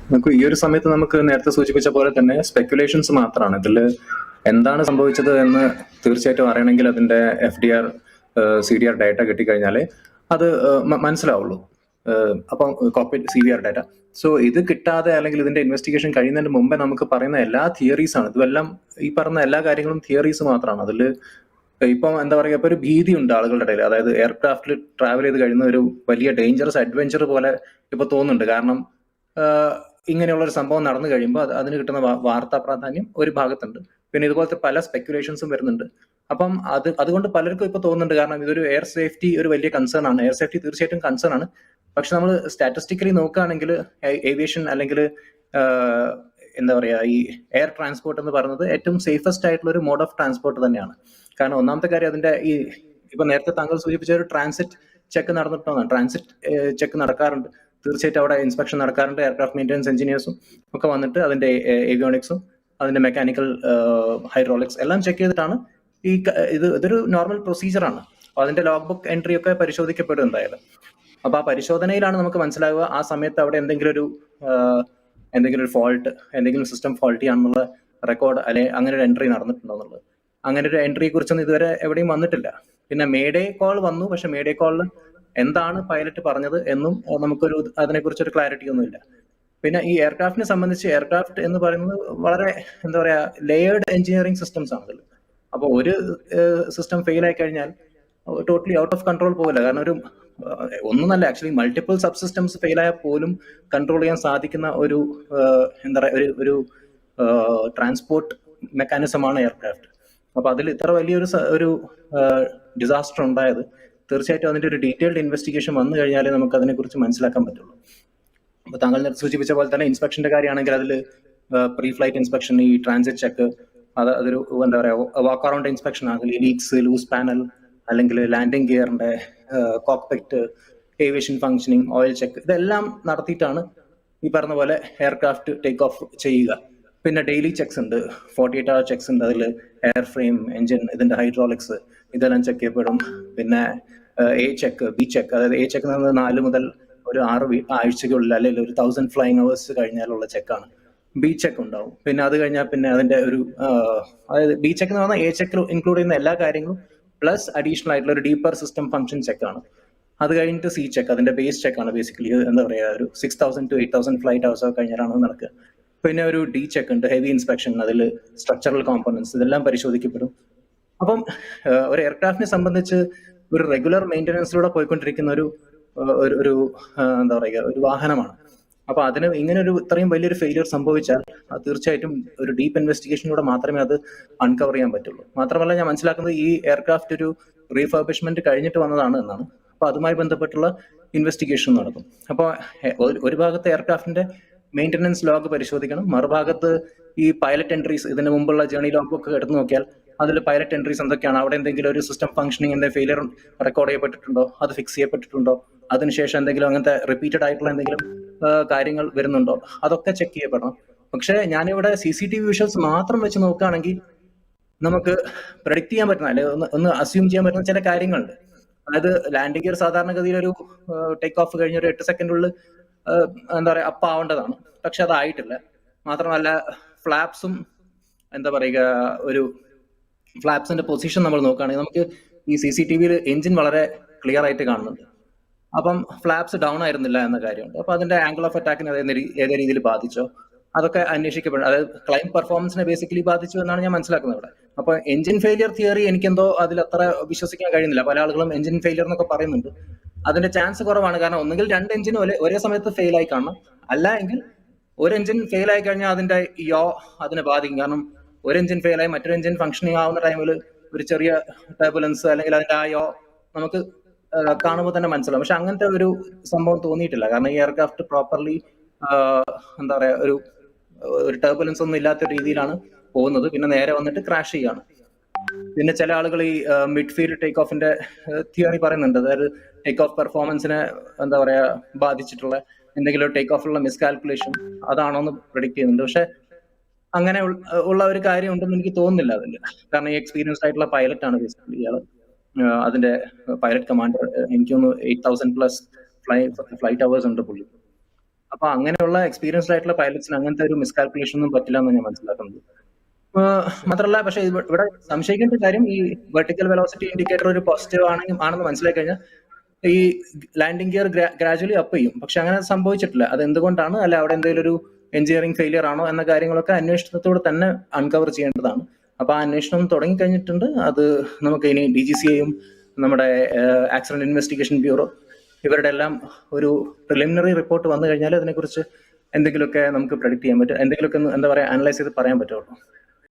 നമുക്ക് ഈ ഒരു സമയത്ത് നമുക്ക് നേരത്തെ സൂചിപ്പിച്ച പോലെ തന്നെ സ്പെക്കുലേഷൻസ് മാത്രമാണ്. ഇതിൽ എന്താണ് സംഭവിച്ചത് എന്ന് തീർച്ചയായിട്ടും അറിയണമെങ്കിൽ അതിന്റെ FDR CDR ഡാറ്റ കിട്ടിക്കഴിഞ്ഞാലേ അത് മനസ്സിലാവുള്ളൂ. അപ്പം കോക്പിറ്റ് CVR ഡാറ്റ. സോ ഇത് കിട്ടാതെ അല്ലെങ്കിൽ ഇതിന്റെ ഇൻവെസ്റ്റിഗേഷൻ കഴിയുന്നതിന് മുമ്പേ നമുക്ക് പറയുന്ന എല്ലാ തിയറീസ് ആണ്. ഇതെല്ലാം ഈ പറഞ്ഞ എല്ലാ കാര്യങ്ങളും തിയറീസ് മാത്രമാണ്. അതിൽ ഇപ്പം എന്താ പറയുക, ഇപ്പൊ ഒരു ഭീതിയുണ്ട് ആളുകളുടെ ഇടയിൽ. അതായത് എയർക്രാഫ്റ്റിൽ ട്രാവൽ ചെയ്ത് കഴിയുന്ന ഒരു വലിയ ഡേഞ്ചറസ് അഡ്വഞ്ചർ പോലെ ഇപ്പൊ തോന്നുന്നുണ്ട്. കാരണം ഇങ്ങനെയുള്ള ഒരു സംഭവം നടന്നു കഴിയുമ്പോൾ അതിന് കിട്ടുന്ന വാർത്താ പ്രാധാന്യം ഒരു ഭാഗത്തുണ്ട്. പിന്നെ ഇതുപോലത്തെ പല സ്പെക്കുലേഷൻസും വരുന്നുണ്ട്. അപ്പം അതുകൊണ്ട് പലർക്കും ഇപ്പൊ തോന്നുന്നുണ്ട്, കാരണം ഇതൊരു എയർ സേഫ്റ്റി ഒരു വലിയ കൺസേൺ ആണ്. എയർ സേഫ്റ്റി തീർച്ചയായിട്ടും കൺസേൺ ആണ്. പക്ഷെ നമ്മൾ സ്റ്റാറ്റിസ്റ്റിക്കലി നോക്കുകയാണെങ്കിൽ ഏവിയേഷൻ അല്ലെങ്കിൽ എന്താ പറയാ, ഈ എയർ ട്രാൻസ്പോർട്ട് എന്ന് പറയുന്നത് ഏറ്റവും സേഫസ്റ്റ് ആയിട്ടുള്ള ഒരു മോഡ് ഓഫ് ട്രാൻസ്പോർട്ട് തന്നെയാണ്. കാരണം ഒന്നാമത്തെ കാര്യം അതിന്റെ ഈ ഇപ്പൊ നേരത്തെ താങ്കൾ സൂചിപ്പിച്ച ഒരു ട്രാൻസിറ്റ് ചെക്ക് നടന്നിട്ടുണ്ടോ? ട്രാൻസിറ്റ് ചെക്ക് നടക്കാറുണ്ട്. തീർച്ചയായിട്ടും അവിടെ ഇൻസ്പെക്ഷൻ നടക്കാറുണ്ട്. എയർക്രാഫ്റ്റ് മെയിൻ്റെനൻസ് എഞ്ചിനീയേഴ്സും ഒക്കെ വന്നിട്ട് അതിന്റെ ഏവിയോണിക്സും അതിന്റെ മെക്കാനിക്കൽ ഹൈഡ്രോളിക്സ് എല്ലാം ചെക്ക് ചെയ്തിട്ടാണ് ഇതൊരു നോർമൽ പ്രൊസീജിയറാണ്. അപ്പൊ അതിന്റെ ലോഗ് ബുക്ക് എൻട്രി ഒക്കെ പരിശോധിക്കപ്പെടും എന്തായാലും. അപ്പൊ ആ പരിശോധനയിലാണ് നമുക്ക് മനസ്സിലാവുക ആ സമയത്ത് അവിടെ എന്തെങ്കിലും ഒരു ഫോൾട്ട്, എന്തെങ്കിലും സിസ്റ്റം ഫോൾട്ടി ആണെന്നുള്ള റെക്കോർഡ് അല്ലെ അങ്ങനെ ഒരു എൻട്രി നടന്നിട്ടുണ്ടോ എന്നുള്ളത്. അങ്ങനെ ഒരു എൻട്രിയെ കുറിച്ചൊന്നും ഇതുവരെ എവിടെയും വന്നിട്ടില്ല. പിന്നെ മേഡേ കോൾ വന്നു, പക്ഷെ മേഡേ കോളിൽ എന്താണ് പൈലറ്റ് പറഞ്ഞത് എന്നും നമുക്കൊരു അതിനെക്കുറിച്ചൊരു ക്ലാരിറ്റി ഒന്നുമില്ല. പിന്നെ ഈ എയർക്രാഫ്റ്റിനെ സംബന്ധിച്ച് എയർക്രാഫ്റ്റ് എന്ന് പറയുന്നത് വളരെ എന്താ പറയാ ലെയേർഡ് എഞ്ചിനീയറിംഗ് സിസ്റ്റംസ് ആണല്ലോ. അപ്പോൾ ഒരു സിസ്റ്റം ഫെയിൽ ആയി കഴിഞ്ഞാൽ ടോട്ടലി ഔട്ട് ഓഫ് കൺട്രോൾ പോകില്ല. കാരണം ഒന്നല്ല, actually multiple sub systems fail ആയാൽ പോലും കൺട്രോൾ ചെയ്യാൻ സാധിക്കുന്ന ഒരു എന്താ പറയുക ഒരു ട്രാൻസ്പോർട്ട് മെക്കാനിസമാണ് എയർക്രാഫ്റ്റ്. അപ്പൊ അതിൽ ഇത്ര വലിയൊരു ഡിസാസ്റ്റർ ഉണ്ടായത് തീർച്ചയായിട്ടും അതിന്റെ ഒരു ഡീറ്റെയിൽഡ് ഇൻവെസ്റ്റിഗേഷൻ വന്നു കഴിഞ്ഞാലേ നമുക്ക് അതിനെക്കുറിച്ച് മനസ്സിലാക്കാൻ പറ്റുള്ളൂ. അപ്പൊ താങ്കൾ നേരത്തെ സൂചിപ്പിച്ച പോലെ തന്നെ ഇൻസ്പെക്ഷന്റെ കാര്യമാണെങ്കിൽ അതിൽ പ്രീ ഫ്ലൈറ്റ് ഇൻസ്പെക്ഷൻ, ഈ ട്രാൻസിറ്റ് ചെക്ക്, അതൊരു എന്താ പറയുക വാക്ക് അറൗണ്ട് ഇൻസ്പെക്ഷൻ ആണെങ്കിൽ ലീക്സ്, ലൂസ് പാനൽ, അല്ലെങ്കിൽ ലാൻഡിംഗ് ഗിയറിന്റെ cockpit, aviation functioning, oil check, ഇതെല്ലാം നടത്തിയിട്ടാണ് ഈ പറഞ്ഞ പോലെ എയർക്രാഫ്റ്റ് ടേക്ക് ഓഫ് ചെയ്യുക. പിന്നെ ഡെയിലി ചെക്സ് ഉണ്ട്, 48 hour ചെക്സ് ഉണ്ട്. അതിൽ എയർ ഫ്രെയിം, എഞ്ചിൻ, ഇതിന്റെ ഹൈഡ്രോളിക്സ് ഇതെല്ലാം ചെക്ക് ചെയ്യപ്പെടും. പിന്നെ A ചെക്ക്, B ചെക്ക്. അതായത് A ചെക്ക് എന്ന് പറയുന്നത് 4 മുതൽ ഒരു 6 ആഴ്ചയ്ക്കുള്ളിൽ അല്ലെങ്കിൽ ഒരു 1000 ഫ്ലൈങ് അവേഴ്സ് കഴിഞ്ഞാലുള്ള ചെക്കാണ്. B ചെക്ക് ഉണ്ടാവും. പിന്നെ അത് കഴിഞ്ഞാൽ പിന്നെ അതിന്റെ ഒരു അതായത് B ചെക്ക് എന്ന് പറഞ്ഞാൽ A ചെക്ക് ഇൻക്ലൂഡ് ചെയ്യുന്ന എല്ലാ കാര്യങ്ങളും പ്ലസ് അഡീഷണൽ ആയിട്ടുള്ള ഒരു ഡീപ്പർ സിസ്റ്റം ഫംഗ്ഷൻ ചെക്കാണ്. അത് കഴിഞ്ഞിട്ട് C ചെക്ക്, അതിന്റെ ബേസ് ചെക്കാണ്. ബേസിക്കലി എന്താ പറയുക, ഒരു 6000 to 8000 ഫ്ലൈറ്റ് അവേഴ്സ് കഴിഞ്ഞാലാണ് നടക്കുക. പിന്നെ ഒരു D ചെക്ക് ഉണ്ട്, ഹെവി ഇൻസ്പെക്ഷൻ. അതിൽ സ്ട്രക്ചറൽ കോമ്പണൻസ് ഇതെല്ലാം പരിശോധിക്കപ്പെടും. അപ്പം ഒരു എയർക്രാഫ്റ്റിനെ സംബന്ധിച്ച് ഒരു റെഗുലർ മെയിൻ്റെനൻസിലൂടെ പോയിക്കൊണ്ടിരിക്കുന്ന ഒരു എന്താ പറയുക ഒരു വാഹനമാണ്. അപ്പൊ അതിന് ഇങ്ങനെ ഇത്രയും വലിയൊരു ഫെയിലിയർ സംഭവിച്ചാൽ അത് തീർച്ചയായിട്ടും ഒരു ഡീപ്പ് ഇൻവെസ്റ്റിഗേഷനിലൂടെ മാത്രമേ അത് അൺകവർ ചെയ്യാൻ പറ്റുള്ളൂ. മാത്രമല്ല ഞാൻ മനസ്സിലാക്കുന്നത് ഈ എയർക്രാഫ്റ്റ് ഒരു റീഫർബിഷ്മെന്റ് കഴിഞ്ഞിട്ട് വന്നതാണ് എന്നാണ്. അപ്പൊ അതുമായി ബന്ധപ്പെട്ടുള്ള ഇൻവെസ്റ്റിഗേഷൻ നടക്കും. അപ്പോൾ ഒരു ഭാഗത്ത് എയർക്രാഫ്റ്റിന്റെ മെയിൻ്റെനൻസ് ലോഗ് പരിശോധിക്കണം, മറുഭാഗത്ത് ഈ പൈലറ്റ് എൻട്രീസ്, ഇതിന് മുമ്പുള്ള ജേർണി ലോഗ് ഒക്കെ എടുത്തു നോക്കിയാൽ അതിൽ പൈലറ്റ് എൻട്രീസ് എന്തൊക്കെയാണ്, അവിടെ എന്തെങ്കിലും ഒരു സിസ്റ്റം ഫംഗ്ഷനിങ്ങിന്റെ ഫെയിലിയർ റെക്കോർഡ് ചെയ്യപ്പെട്ടിട്ടുണ്ടോ, അത് ഫിക്സ് ചെയ്യപ്പെട്ടിട്ടുണ്ടോ, അതിനുശേഷം എന്തെങ്കിലും അങ്ങനത്തെ റിപ്പീറ്റഡ് ആയിട്ടുള്ള എന്തെങ്കിലും കാര്യങ്ങൾ വരുന്നുണ്ടോ, അതൊക്കെ ചെക്ക് ചെയ്യപ്പെടണം. പക്ഷെ ഞാനിവിടെ CCTV വിഷ്വൽസ് മാത്രം വെച്ച് നോക്കുകയാണെങ്കിൽ നമുക്ക് പ്രഡിക്ട് ചെയ്യാൻ പറ്റുന്ന അല്ലെങ്കിൽ ഒന്ന് അസ്യൂം ചെയ്യാൻ പറ്റുന്ന ചില കാര്യങ്ങളുണ്ട്. അതായത് ലാൻഡിംഗ് ഗിയർ സാധാരണഗതിയിൽ ഒരു ടേക്ക് ഓഫ് കഴിഞ്ഞ ഒരു 8 സെക്കൻഡുള്ളിൽ എന്താ പറയുക അപ്പ് ആവേണ്ടതാണ്. പക്ഷെ അതായിട്ടില്ല. മാത്രമല്ല ഫ്ലാപ്സും എന്താ പറയുക ഒരു ഫ്ലാപ്സിന്റെ പൊസിഷൻ നമ്മൾ നോക്കുകയാണെങ്കിൽ നമുക്ക് ഈ CCTVയിൽ എഞ്ചിൻ വളരെ ക്ലിയർ ആയിട്ട് കാണുന്നുണ്ട്. അപ്പം ഫ്ലാപ്സ് ഡൗൺ ആയിരുന്നില്ല എന്ന കാര്യമുണ്ട്. അപ്പൊ അതിന്റെ ആംഗിൾ ഓഫ് അറ്റാക്കിനെ ഏതേ രീതിയിൽ ബാധിച്ചോ അതൊക്കെ അന്വേഷിക്കപ്പെടും. അതായത് ക്ലൈം പെർഫോമൻസിനെ ബേസിക്കലി ബാധിച്ചു എന്നാണ് ഞാൻ മനസ്സിലാക്കുന്നത് ഇവിടെ. അപ്പൊ എഞ്ചിൻ ഫെയിലിയർ തിയറി എനിക്കെന്തോ അതിൽ അത്ര വിശ്വസിക്കാൻ കഴിയുന്നില്ല. പല ആളുകളും എഞ്ചിൻ ഫെയിലിയർ എന്നൊക്കെ പറയുന്നുണ്ട്. അതിന്റെ ചാൻസ് കുറവാണ്. കാരണം ഒന്നുകിൽ 2 എഞ്ചിനും ഒരേ സമയത്ത് ഫെയിൽ ആയി കാണണം, അല്ല എങ്കിൽ ഒരു എഞ്ചിൻ ഫെയിൽ ആയി കഴിഞ്ഞാൽ അതിന്റെ അതിനെ ബാധിക്കും. കാരണം ഒരു എഞ്ചിൻ ഫെയിൽ ആയി മറ്റൊരു എഞ്ചിൻ ഫംഗ്ഷനിങ് ആവുന്ന ടൈമിൽ ഒരു ചെറിയ ടർബുലൻസ് അല്ലെങ്കിൽ അതിന്റെ നമുക്ക് കാണുമ്പോൾ തന്നെ മനസ്സിലാവും. പക്ഷെ അങ്ങനത്തെ ഒരു സംഭവം തോന്നിയിട്ടില്ല. കാരണം ഈ എയർക്രാഫ്റ്റ് പ്രോപ്പർലി എന്താ പറയാ ഒരു ടർബുലൻസ് ഒന്നും ഇല്ലാത്ത രീതിയിലാണ് പോകുന്നത്. പിന്നെ നേരെ വന്നിട്ട് ക്രാഷ് ചെയ്യാണ്. പിന്നെ ചില ആളുകൾ ഈ മിഡ്ഫീൽഡ് ടേക്ക് ഓഫിന്റെ തിയറി പറയുന്നുണ്ട്. അതായത് ടേക്ക് ഓഫ് പെർഫോമൻസിനെ എന്താ പറയാ ബാധിച്ചിട്ടുള്ള എന്തെങ്കിലും ടേക്ക് ഓഫിലുള്ള മിസ്കാൽക്കുലേഷൻ അതാണോ എന്ന് പ്രെഡിക്ട് ചെയ്യുന്നുണ്ട്. പക്ഷെ അങ്ങനെ ഉള്ള ഒരു കാര്യം ഉണ്ടെന്ന് എനിക്ക് തോന്നുന്നില്ല അതിൽ. കാരണം ഈ എക്സ്പീരിയൻസ്ഡ് ആയിട്ടുള്ള പൈലറ്റ് ആണ് ബേസിക്കലി ഇയാള്. അതിന്റെ പൈലറ്റ് കമാൻഡർ. എനിക്കൊന്ന് 8000+ ഫ്ലൈറ്റ് അവേഴ്സ് ഉണ്ട് പുള്ളി. അപ്പൊ അങ്ങനെയുള്ള എക്സ്പീരിയൻസ്ഡ് ആയിട്ടുള്ള പൈലറ്റ്സിന് അങ്ങനത്തെ ഒരു മിസ്കാൽക്കുലേഷൻ ഒന്നും പറ്റില്ല എന്ന് ഞാൻ മനസ്സിലാക്കുന്നത്. മാത്രമല്ല, പക്ഷെ ഇവിടെ സംശയിക്കേണ്ട കാര്യം, ഈ വെർട്ടിക്കൽ വെലോസിറ്റി ഇൻഡിക്കേറ്റർ ഒരു പോസിറ്റീവ് ആണെന്ന് മനസ്സിലാക്കി കഴിഞ്ഞാൽ ഈ ലാൻഡിംഗ് ഗിയർ ഗ്രാജുവലി അപ്പ് ചെയ്യും. പക്ഷെ അങ്ങനെ സംഭവിച്ചിട്ടില്ല. അത് എന്തുകൊണ്ടാണ്, അല്ല അവിടെ എന്തെങ്കിലും ഒരു എഞ്ചിനീയറിംഗ് ഫെയിലിയർ ആണോ എന്ന കാര്യങ്ങളൊക്കെ അന്വേഷണത്തോട് തന്നെ അൺകവർ ചെയ്യേണ്ടതാണ്. അപ്പൊ ആ അന്വേഷണം തുടങ്ങി കഴിഞ്ഞിട്ടുണ്ട്. അത് നമുക്ക് ഇനി DGCAയും നമ്മുടെ ആക്സിഡന്റ് ഇൻവെസ്റ്റിഗേഷൻ ബ്യൂറോ ഇവരുടെ എല്ലാം ഒരു പ്രിലിമിനറി റിപ്പോർട്ട് വന്നു കഴിഞ്ഞാൽ അതിനെക്കുറിച്ച് എന്തെങ്കിലുമൊക്കെ നമുക്ക് പ്രെഡിക്ട് ചെയ്യാൻ പറ്റും, എന്തെങ്കിലുമൊക്കെ എന്താ പറയാ, അനലൈസ് ചെയ്ത് പറയാൻ പറ്റുള്ളൂ.